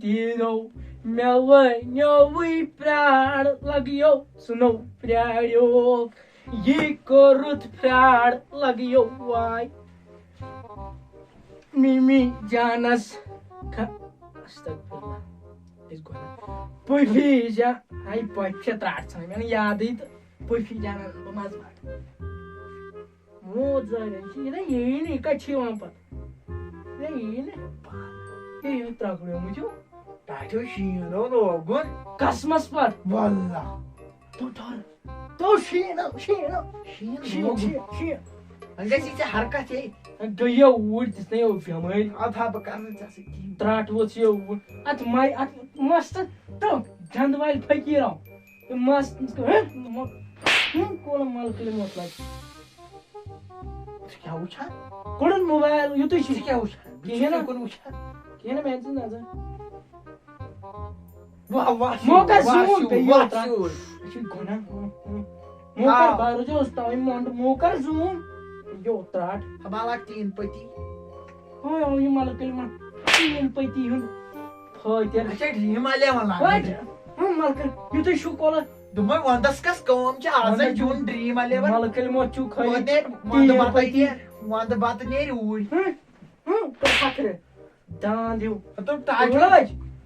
دینو مےٚ ؤنِوٕے پرٛار لگیو ژٕنو پرٛاریوکھ یہِ کوٚرُتھ پرٛار لگیو واے مِمی جانس پُفی جان ہاے پۄپہِ چھےٚ ترٛٹھ ژھٕنٕنۍ مےٚ نہٕ یادٕے تہٕ پُفی جانس بہٕ مزٕ باٹہٕ موٗد زٲرۍ چھِ یہِ نہ یی نہٕ یہِ کتہِ چھِ یِوان پتہٕ یہِ یی نہٕ یہِ ترٛکڑیومُت چھُ ٹاٹھیو شیٖنو لوگُن قسمس پتہٕ واللہ تو شیٖنو شیٖن لوگُن وۄنۍ گژھِ ژےٚ حرکت ہے گٔیو اوٗرۍ دِژنَے بٮ۪مٲرۍ ادٕ ہا بہٕ کرٕ نہٕ ژےٚ سۭتۍ کِہیٖنۍ ترٛٹھ وٲژ یہِ اوٗرۍ اتھ مستس جنٛد والہِ فقیٖرو مس کولم ملکہٕ موت لگہِ ژٕ کیٛاہ وٕچھان کوٚڑُن موبایل یُتُے چھُ ژٕ کیٛاہ وٕچھان کِہیٖنۍ نہٕ کُن وٕچھان کِہیٖنۍ نہٕ میانہِ سۭتۍ نظر موقع موکر بارو جو تَوَے مونٛڈ موکر زوٗم یہِ ترٛٹھ حوالہ تیٖن پٔتی یہِ ملکہٕ تیٖن پٔتی ہُنٛد فٲطر اچھا ڈریٖم 11 ملکہٕ یُتُے چھُ کولہٕ دوٚپمَے وندس کس کٲم چھِ آزے جون ڈریٖم 11 ملکہٕ موت چھُ وندٕ بتہٕ نیرِ اوٗرۍ فخرٕ داند ہیوٗ دوٚپ ٹاٹھیو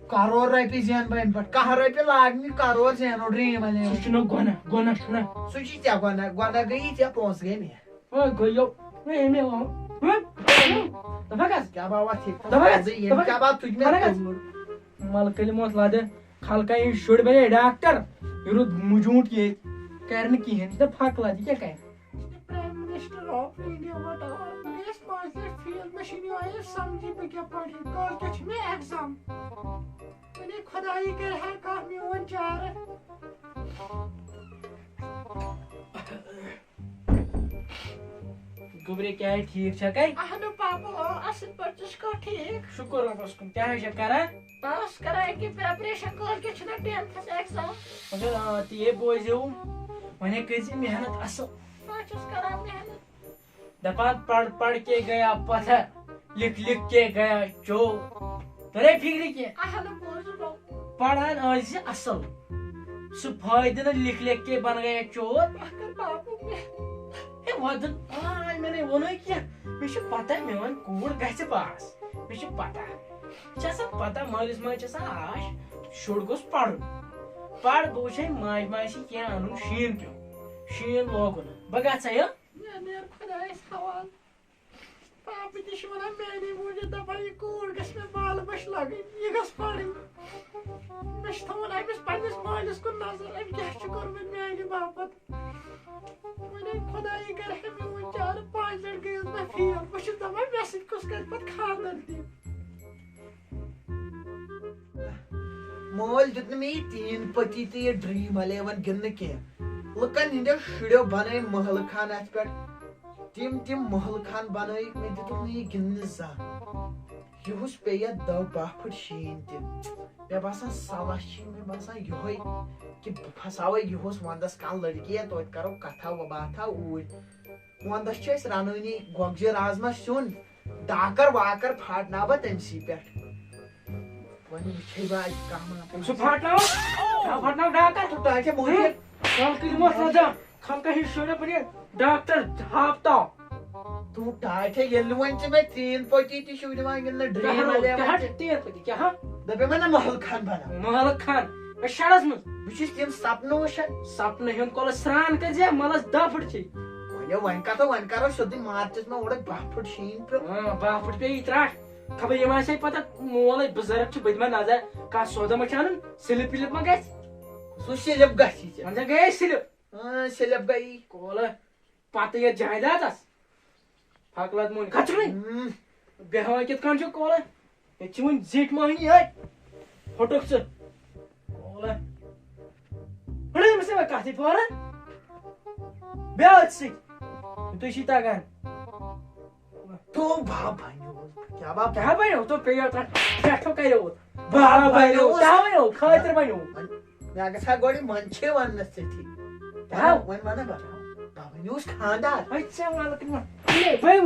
کرور رۄپیہِ زینہٕ بہٕ امہِ پٮ۪ٹھ کاہ رۄپیہِ لاگنہِ کرور زینو ڈریٖم 11 سُہ چھُنہٕ گۄناہ چھُنہ سُہ چھُے ژےٚ گۄناہ گٔیی ژےٚ پونٛسہٕ گٔے مےٚ گٔیو کیٛاہ باوا ٹھیٖک ملکہٕ موت لدٕ خلقن ہٕنٛدۍ شُرۍ بنے ڈاکٹر یہِ روٗد موٗجوٗٹ ییٚتہِ کرِ نہٕ کِہینۍ یہِ دپ پھکھ لد یہِ کیٛاہ کرِ prime minister of India whatever مےٚ ٲسۍ 5 لَٹھ فیل مےٚ چھُنہٕ یِوان سمجھی بہٕ کیٛاہ پرٕ کٲلکٮ۪تھ چھُ مےٚ ایٚگزام وۄنۍ خۄدایی کرِ ہا کانٛہہ میون چارٕ گوٚبرے کیٛاہ ٹھیٖک چھا کَے اہنو پاپا اصٕل پٲٹھۍ ژٕ چھُکھا ٹھیٖک شُکُر رۄبس کُن کیٛاہ چھا کران بس کران أکہِ پریپریشن کٲلکٮ۪تھ چھُنہ 10تھس ایٚگزام مگر تی بوزیو وۄنۍ کٔرۍ زِ محنت اصل بہٕ چھُس کران محنت دپان پڑھ کے گیا پتھر لکھ کے گیا چور تۄرے فِکرِ کینٛہہ اہنو بوٗزُو پران ٲسۍ زِ اصل سُہ فٲیدٕ نہٕ لکھ کے بن گیا چور بابو ودن مےٚ نے ووٚنُے کینٛہہ مےٚ چھِ پتہ میون کوٗر گژھِ پاس مےٚ چھِ پتہ یہِ چھِ آسان پتہ مٲلِس ماجہِ چھِ آسان آش شُر گوٚژھ پرُن پر بہٕ وٕچھے ماجہِ ماسہِ کینٛہہ انُن شیٖن پیوٚو شیٖن لوگُن بہٕ گژھے مےٚ نیر خۄدایس حوالہٕ پاپہٕ تہِ چھُ ونان میانے موٗجوٗب دپان یہِ کوٗر گژھِ مےٚ بالہٕ بچ لگٕنۍ یہِ گژھِ پرٕنۍ مےٚ چھُ تھاوُن أمِس پننِس مٲلِس کُن نظر أمۍ کیاہ چھُ کوٚرمُت میانہِ باپتھ وۄنۍ خۄدایی کرِ ہا میون چارٕ 5 لٹہِ گٔیس بہٕ فیل بہٕ چھُس دپان مےٚ سۭتۍ کُس کرِ پتہٕ خانٛدر تہِ مٲلۍ دیُت نہٕ مےٚ یہِ تیٖن پٔتی تہٕ یہِ ڈریٖم 11 گِنٛدنہٕ کینٛہہ لُکن ہٕنٛدیو شُرٮ۪و بنٲے محلہٕ خان اتھ پٮ۪ٹھ تِم محلہٕ خان بنٲیِکھ مےٚ دِتُکھ نہٕ یہِ گِنٛدنہٕ زانٛہہ یِہُس پیٚیہِ یتھ 10-12 پھٕٹ شیٖن تہِ مےٚ باسان سلس چھِ مےٚ باسان یِہوے کہِ بہٕ پھساوے یِہُس ونٛدس کانٛہہ لڑکی توتہِ کرو کتھا باتھا اوٗرۍ ونٛدس چھِ أسۍ رنٲنی گۄگجہِ رازما سیُن ڈاکر واکر پھاٹناو بہٕ تٔمسٕے پٮ۪ٹھ وۄنۍ وٕچھے بہٕ اَتہِ کانٛہہ سُہ پھاٹناو ڈاکر خلقن موت لدان خلقن ہٕنٛدۍ شُرۍ بنے ڈاکٹر ہاپتاو تو ٹاٹھے ییٚلہِ نہٕ وۄنۍ ژٕ مےٚ تیٖن پٔتی تہِ چھُ دِوان گِنٛدنہٕ ڈریٖم 11 دپے مےٚ نہ محل خان بناو محلہٕ خان شڑس منٛز بہٕ چھُس تِم سپنہٕ وٕچھان سپنہٕ ہُنٛد کۄلہٕ سران کٔرۍ زِ ملس 10 پھٕٹ چھِ وۄنۍ کرو سیوٚدُے مارچس منٛز اوڑے 12 پھٕٹ شیٖن پیوٚو 12 پھٕٹ پیٚیہِ ترٛٹھ خبر یِم آسے پتہٕ مولے بُزرگ چھِ بہٕ دِمہٕ نظر کانٛہہ سودا ما چھُ انُن سِلِپ وِلِپ ما گژھِ سُہ سِلِپ گژھی ژےٚ وۄنۍ زن گٔیے سِلِپ سِلِپ گٔیی کولہٕ پتہٕ یتھ جایدادس پھکھ لد مٔنٛزۍ کھژُنٕے بیٚہوان کِتھ کٔنۍ چھُ کولہٕ ییٚتہِ چھِ وۄنۍ زِٹھۍ مٔہنی أتۍ پھُٹُکھ ژٕ کولہٕ أمِس وۄنۍ کتھٕے پٲرن بیٚہہ أتھۍ سۭتۍ تُہۍ چھِی تگان تو باب بنیو کیٛاہ بنیو تو پیٚیو تتھ پٮ۪ٹھو کریو باب بنیو کیٛاہ بنیو خٲطرٕ بنیو مےٚ گژھِ ہا گۄڈٕ منٛدچھے وننس ژےٚ وۄنۍ ونہ بہٕ بابا مےٚ اوس خاندار اچھا مالکن ما بھائی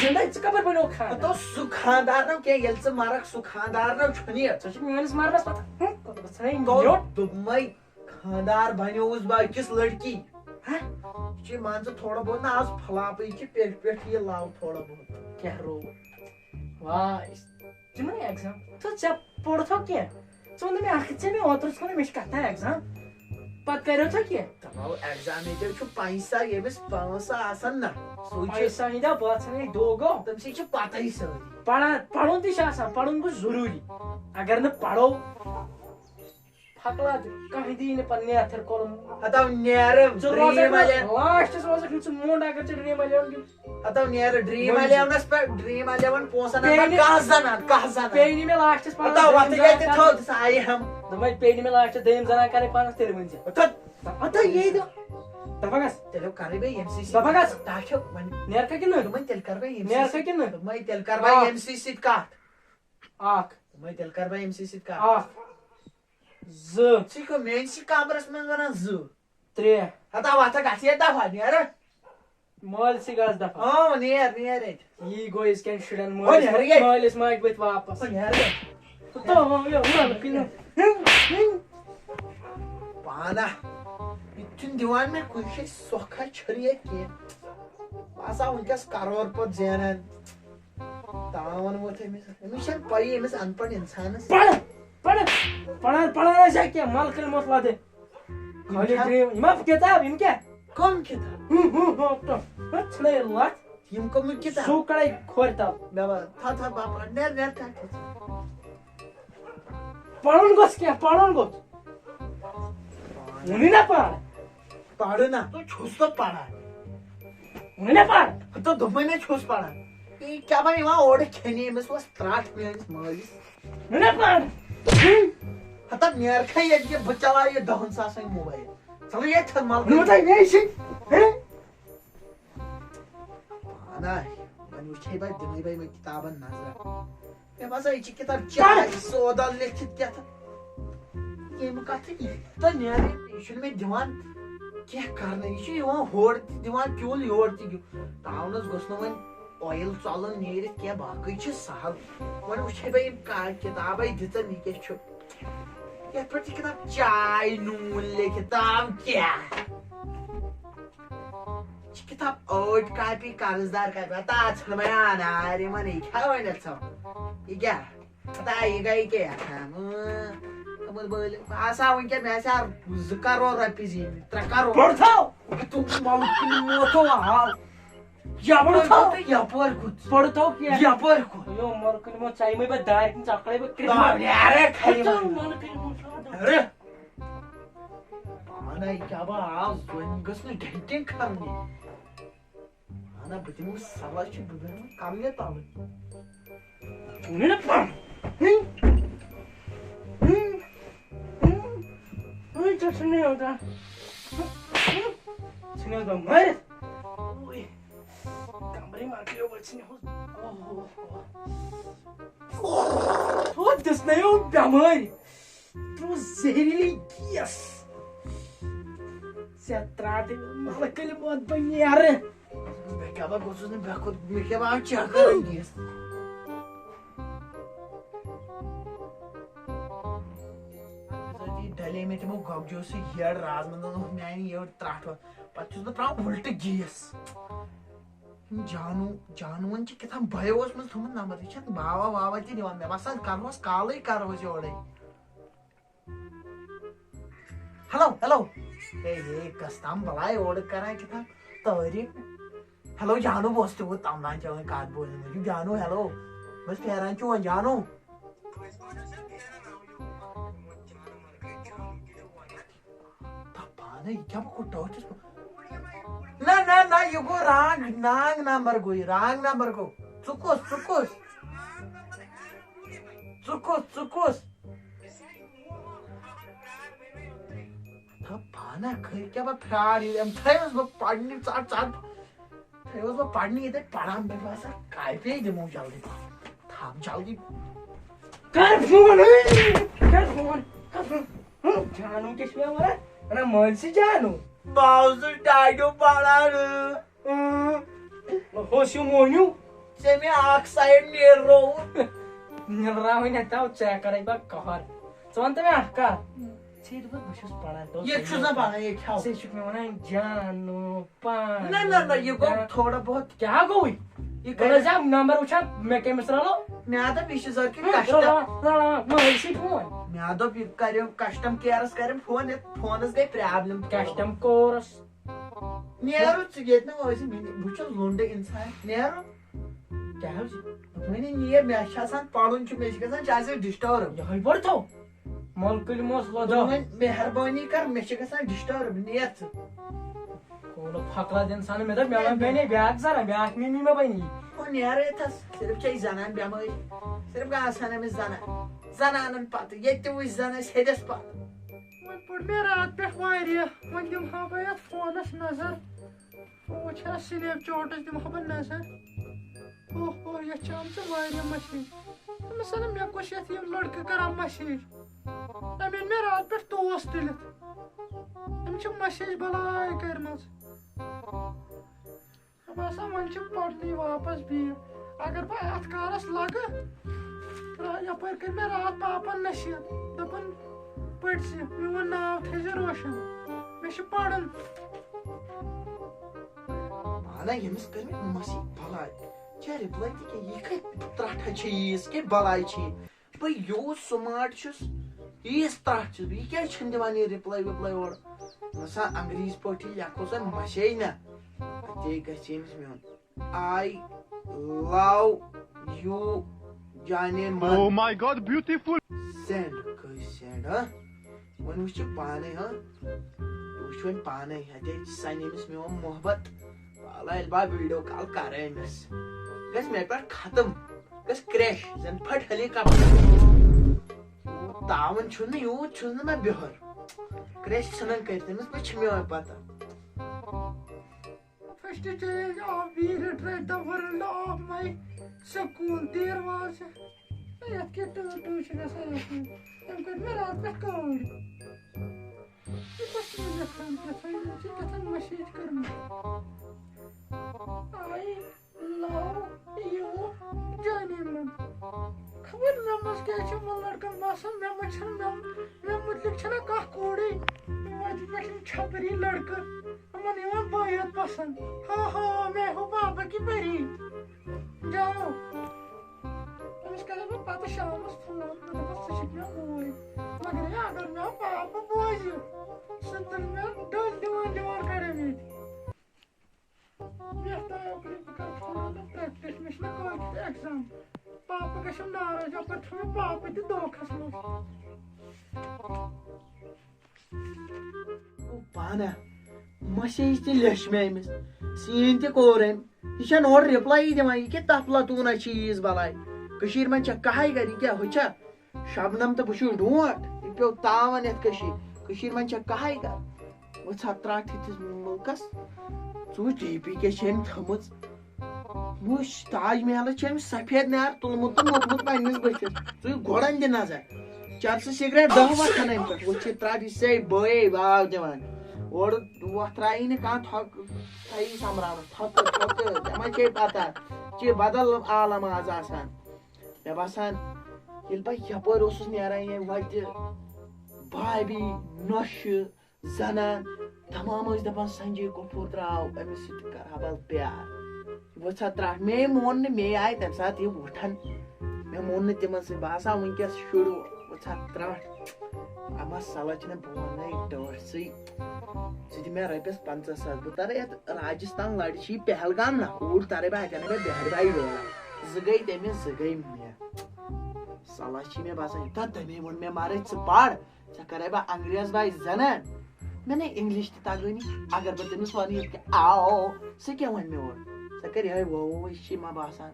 زندہ ژٕ کپٲرۍ بنیو خاندار تو سُہ خاندار نو کینٛہہ ییٚلہِ ژٕ مرکھ سُہ خاندار نو چھُنہٕ یہِ ژٕ چھُکھ میٲنِس مارنس پتہ تو دوٚپمَے خاندار بنیووُس بہٕ أکِس لڑکی یہِ چھِ مان ژٕ تھوڑا بہت نا آز فلاپٕے یہِ چھِ پٮ۪ٹھ یہِ لو تھوڑا بہت کیٛاہ رو واے تِمن ایٚگزام تہٕ ژےٚ پوٚرتھو کینٛہہ ژٕ وَن مےٚ اکھ ژےٚ مےٚ اوترٕ ژٕ مےٚ چھِ کتھا ایٚگزام پتہٕ کریو ژےٚ کینٛہہ دپو ایٚگزامنیٹر چھُ پایسا ییٚمِس پونٛسہٕ آسان نا سُے چھُ پیسہ ہٕنٛدیو بٲژن دو گوٚو تٔمۍ سٕے چھِ پتہٕے سٲری پرُن تہِ چھُ آسان پرُن گوٚو ضروٗری اگر نہٕ پرو پھکلات کانٛہہ دی نہٕ پتہٕ نیتھر کولم ہتو نیرٕ ڈریٖم لاسٹس روزکھ نہٕ ژٕ موٚنڈ اگر ژےٚ ڈرٛیٖم الیوَن گِنٛدُن ہتو نیرٕ ڈریٖم الیونس پٮ۪ٹھ ڈریٖم الیون پونٛسن کانٛہہ زنان پیٚیہِ نہٕ مےٚ لاسٹس ہتو وتھ گٔے تہِ تھوٚد سایہِ ہم دوٚپمے پیٚیہِ نہٕ مےٚ لاسٹس دوٚیِم زنان کرٕنۍ پانس تیٚلہِ ؤنۍ زِ اتا یی دۄہ دپکھ حظ تیٚلہِ کرٕ بہٕ ییٚمہِ سۭتۍ دپکھ حظ تاچھو وۄنۍ نیرکھا کِنہٕ دوٚپمَے تیٚلہِ کرٕ بہٕ ییٚمہِ نیرکھا کِنہٕ دوٚپمَے تیٚلہِ کرٕ بہٕ ییٚمہِ سۭتۍ کتھ اکھ دوٚپمَے تیٚلہِ کرٕ بہٕ ییٚمہِ سۭتۍ کتھ اکھ زٕ ژٕ گوٚو میٲنسٕے کمرس منٛز ونان زٕ ترٛےٚ ہتا وتھکھ اَتھ یے دفعہ نیرٕ مٲلسٕے گژھ دفعہ نیر نیر ییٚتہِ یی گوٚو أزکٮ۪ن شُرٮ۪ن نیرٕ ییٚتہِ. مٲلِس ماجہِ بٔتھۍ واپس پانا یہِ چھُنہٕ دِوان مےٚ کُنہِ جایہِ سۄکھا چھُری کینٛہہ بہٕ آسہٕ ہا وٕنکٮ۪س کرور پوت زینان تام ووٚنمُت أمِس چھنہٕ پَیی أمِس ان پڑھ انسانس پران آسیا کینٛہہ ملکہٕ نِموس لدٕ خٲلی ڈرٛیٖم یِم ہا کِتاب یِم کیٛاہ کم کِتاب ژھٕنَے لتھ یِم کٔمٕکۍ کِتاب سُہ کڑے کھورِ تل مےٚ وَن تھا باپا نیر نیر تھا پرُن گوٚژھ کینٛہہ پرُن گوٚژھ ووٚنُے نا پر پرٕ نا تو چھُس نہٕ پران ووٚنُے نا پر تو دوٚپمَے مےٚ چھُس پران یہِ کیٛاہ وۄنۍ یِوان اورٕ کھٮ۪نہِ أمِس اوس ترٛٹھ میٲنِس مٲلِس ووٚنُے نا پر ہتا نیرکھے ییٚتہِ کہِ بہٕ چلاو یہِ 10 ساسن موبایل ژَلو ییٚتھٮ۪ن ووٚنمو ملکہٕ تۄہہِ مے سۭتۍ پانا وۄنۍ وٕچھے بہٕ دِمٕے بہٕ یِمن کِتابن نظرا مےٚ باسان یہِ چھِ کِتاب چاے سودا لیکھِتھ کیٛاہ ییٚمہِ کتھٕ یوٗتاہ نیرِ یہِ چھُنہٕ مےٚ دِوان کینٛہہ کرنہٕ یہِ چھُ یِوان ہورٕ تہِ دِوان کیُل یورٕ تہِ تاونس گوٚژھ نہٕ وۄنۍ اویل ژۄلُن نیٖرِتھ کینٛہہ باقٕے چھُ سہل وۄنۍ وٕچھے بہٕ یِم کِتابے دِژن یہِ کیٛاہ چھُ یتھ پٮ۪ٹھ چھِ کِتاب چاے نوٗن لیکھِتھ تام کیٛاہ چھِ کِتاب ٲٹۍ کاپی قرضدار کاپی ہتا ژھٕنہٕ وۄنۍ انار یِمن یہِ کیٛاہ وۄنۍ ژٕ یہِ کیٛاہ ہتا یہِ گٔے کیٛاہ بہٕ آسہٕ ہا وٕنکٮ۪ن مےٚ آسہِ ہا 2 کرور رۄپیہِ زیٖنِتھ 3 کرور یپٲرۍ کھوٚت پرتھو کینٛہہ یپٲرۍ کھوٚت ملکہٕ نِمو ژَیمٕے بہٕ دارِ کِنۍ ژۄکڑے بہٕ پانا یہِ کیٛاہ بہٕ آز وۄنۍ گٔژھ نہٕ ڈٮ۪نٹِنٛگ کھرنہِ اہنا بہٕ دِمہٕ سلا چھُ بہٕ بیٚہمہٕ کملہِ تلہٕ ووٚنُے نا پر ژٕ ژھٕنیو تہ ژھٕنیو تہ مٲرِتھ کمرٕے مۄکلیو بہٕ ژھٕنیوس تھوٚو دِژنٲیو بٮ۪مٲرۍ ترٛووُس زہریٖلی گیس ژےٚ ترٛاٹٕے ملکہٕ نِموت بہٕ نیرٕ مےٚ کیٛاہ بہٕ گوٚژھُس نہٕ مےٚ کھوٚت مےٚ کیٛاہ بہٕ آو چکر گیس ڈلے مےٚ تِمو گۄگجو سۭتۍ ہیڈ رازمندن اوس میانہِ یٔڈ ترٛٹھ پتہٕ چھُس بہٕ تراوان اُلٹہٕ گیس جانوَن چھِ کیٛاہ تام بایو اوسمُت تھوٚمُت نمبر یہِ چھنہٕ باوا واوا تہِ دِوان مےٚ باسان کرہوس کالٕے کرہوس یورے ہیلو ہیلو ہے کس تام بلاے اورٕ کران کیٛاہ تام تعریٖف ہیلو جانو بہٕ اوسُس تیوٗت تمنان ژےٚ وۄنۍ کتھ بوزنہٕ موٗجوٗب جانو ہیلو بہٕ پھیران چون جانو پانا یہِ کیٛاہ بہٕ کوٚر ٹٲٹھِس نہ یہِ گوٚو رانٛگ نمبر گوٚو یہِ رانٛگ نمبر گوٚو ژٕ کُس پانا کھٔرۍ کیٛاہ بہٕ فراڈ أمۍ تھٲیوس بہٕ پرنہِ ژٹ تھٲیوس بہٕ پرنہِ ییٚتہِ پران مےٚ باسان کاپی دِمو جلدی تھاو جلدی کر فون جانو کیٛاہ چھُ مےٚ وَنان وَنان مٲلسٕے جانو باوزٕ ڈاڈیو پران ہوشیو مونیو ژےٚ مےٚ اکھ سایڈ نیرو نیرراوٕنۍ ہتاو ژےٚ کرے بہٕ کہر ژٕ وَن تہٕ مےٚ اکھ کتھ ژےٚ دوٚپُتھ بہٕ چھُس پران ییٚتہِ چھُس نا پران ییٚتہِ کھٮ۪و ژےٚ چھُکھ مےٚ وَنان جانو پان نہ یہِ گوٚو تھوڑا بہت کیٛاہ گوٚوٕے یہِ بہٕ ٲسۍ زِ نمبر وٕچھان مےٚ کٔمِس رلو مےٚ دوٚپ یہِ چھُ ذٲتی کسٹم مٲلۍ سۭتۍ فون مےٚ دوٚپ یہِ کریو کسٹم کیرس کریم فون یتھ فونس گٔے پرابلم کسٹم کورس نیرو ژٕ ییٚتہِ نہٕ ٲسۍ بہٕ چھُس لُنڈٕ انسان نیرو کیٛاہ حظ وۄنۍ نیٖر مےٚ چھُ آسان پرُن چھُ مےٚ چھُ گژھان چاہے ڈسٹٲرب یہے پٲٹھۍ تھو ملکہٕ دِموس لدہ وۄنۍ مہربٲنی کر مےٚ چھُ گژھان ڈسٹٲرب نیر ژٕ کولہٕ پھکلد اِنسان مےٚ دوٚپ مےٚ وَن بنے بیٛاکھ زنہ بیٛاکھ ممی مےٚ بنی ہُہ نیرو ییٚتھس صرف چھے زنان بٮ۪مٲرۍ صرف گژھان أمِس زنانن پتہٕ ییٚتہِ تہِ وٕچھ زن أسۍ ہیٚدٮ۪س پتہٕ وۄنۍ پوٚر مےٚ رات پٮ۪ٹھ واریاہ وۄنۍ دِمہٕ ہا بہٕ یتھ فونس نظر وٕچھ ہا سنیپ چاٹس دِمہٕ ہا بہٕ نظر اوہ یتھ چھِ آمژٕ واریاہ مسیج أمِس سا مےٚ کُس یتھ یِم لڑکہٕ کران مسیج أمۍ أنۍ مےٚ رات پٮ۪ٹھ توس تُلِتھ أمۍ چھِ مسیج بلاے کٔرمٕژ مےٚ باسان وۄنۍ چھِ پرنٕے واپس بِہِتھ اگر بہٕ اتھ کارس لگہٕ یپٲرۍ کٔر مےٚ رات پاپن نصیحت دوٚپُن پٔرۍ زِ میون ناو تھٲیزِ روشن مےٚ چھُ پرُن مانا ییٚمِس کٔر مےٚ مسی بلاے ژےٚ رِپلاے تہِ کیٛاہ یہِ کتہِ ترٛٹھا چھِ ییٖژ کیٛاہ بلاے چھِ یہِ بہٕ یوٗت سمارٹ چھُس ییٖژ ترٛٹھ چھُس بہٕ یہِ کیٛازِ چھُنہٕ دِوان یہِ رِپلاے وِپلاے اورٕ باسان انگریٖزۍ پٲٹھی لیکھو سا مسے نہ اتے گژھِ ییٚمِس میون آی لو یوٗ جانے من Oh my God, beautiful. Send کٔرۍ سینڈ ہا وۄنۍ وٕچھ یہِ پانے ہا وٕچھ وۄنۍ پانے اتے سنہِ أمِس میون محبت والا ییٚلہِ بہٕ ویٖڈیو کال کرٕ أمِس گژھِ مےٚ پٮ۪ٹھ ختم گژھِ کرٛیش زن پھٹ ہیلی کاپٹر تاوُن چھُنہٕ یوٗت چھُس نہٕ مےٚ بِہُر کرٛیش ژھٕنن کٔرِتھ أمِس مےٚ چھِ مےٚ پتہ First change of we retrieve the world of my school. There was یتھ کیٛاہ ٹوٗ چھِ گژھان تٔمۍ کٔر مےٚ رات پٮ۪ٹھ کٲڑ یہِ کۄس چھِ مےٚ لیکھان کیٛاہ یِم چھِ کیٛاہ تام مسیج کٔرمٕژ آی لو یوٗ جانے من خبر مےٚ منٛز کیٛاہ چھِ یِمن لڑکن باسان مےٚ منٛز چھنہٕ مےٚ مُتعلق چھنہ کانٛہہ کوڑٕے وتہِ پٮ۪ٹھ یِم چھپری لڑکہٕ یِمن یِوان بٲیت پسنٛد ہو میں ہوں پاپا کی پری جاو أمِس کرے بہٕ پتہٕ شامس فون مےٚ دوٚپُس ژٕ چھُکھ مےٚ بوے مگر اگر مےٚ پاپہٕ بوزِ سُہ تُلہِ مےٚ ڈٔلۍ دِوان کرن ییٚتہِ مےٚ تام بہٕ کرٕ تھوڑا پریکٹِس مےٚ چھُنہ کٲلکٮ۪تھ ایٚگزام پاپہٕ گژھٮ۪م ناراض یپٲرۍ تھوٚو مےٚ پاپہٕ تہِ دھوکھس منٛز پانا مسیج تہِ لیٚچھ مےٚ أمِس سیٖن تہِ کوٚر أمۍ یہِ چھنہٕ اورٕ رِپلاے دِوان یہِ کیٛاہ تفلاتوٗنا چھِ ییٖژ بلاے کٔشیٖرِ منٛز چھا کہے گرِ یہِ کیٛاہ ہُہ چھا شبنم تہٕ بہٕ چھُس ڈونٛٹھ یہِ پیوٚو تاون یتھ کٔشیٖرِ منٛز چھا کہے گر وٕژھ ہا ترٛٹھ یِتھِس مُلکس ژٕ وٕچھ ڈی پی کیٛاہ چھِ أمۍ تھٲمٕژ وٕچھ تاج محلس چھُ أمۍ سفید نار تُلمُت تہٕ موٚتمُت پننِس بٕتھِس ژٕ گۄڈن دِ نظر چرسہٕ سِگریٹ 10 وتھان أمۍ پٮ۪ٹھ وٕچھ یہِ ترٛٹھ یہِ سے بٲے واو دِوان اورٕ وۄتھ ترٛایی نہٕ کانٛہہ تھۄکہٕ تھایی سمبراونس تھۄکہٕ ژےٚ ما چھے پتہ چھِ بدل عالم آز آسان مےٚ باسان ییٚلہِ بہٕ یپٲرۍ اوسُس نیران ییٚمہِ وتہِ بھابی نۄشہِ زنان تمام ٲسۍ دپان سنجے کپوٗر درٛاو أمِس سۭتۍ کرہا بہٕ پیار وٕژھ ہا ترٛٹھ مے مون نہٕ مے آیہِ تمہِ ساتہٕ یہِ وٕٹھن مےٚ مون نہٕ تِمن سۭتۍ باسان وٕنکیٚس شُر وٕژھ ہا ترٛٹھ اما سلچ نہٕ بہٕ ونَے ٹٲٹھسٕے ژٕ دِ مےٚ رۄپیس 50,000 بہٕ ترٕ یتھ راجستھان لرِ چھِ یہِ پہلگام نہ اوٗرۍ ترے بہٕ اتٮ۪ن مےٚ بہر باے ڈولہ 2 گٔے تٔمِس 2 گٔے مےٚ سلس چھِ مےٚ باسان یوٗتاہ تٔمی ووٚن مےٚ مارے ژٕ پر ژےٚ کرے بہٕ انگریز باے زنان مےٚ نے انگلش تہِ تگٲنی اگر بہٕ تٔمِس ونہٕ ییٚتہِ آو سُہ کیٛاہ ونہِ مےٚ اورٕ ژےٚ کر یِہے وو یہِ چھِ مےٚ باسان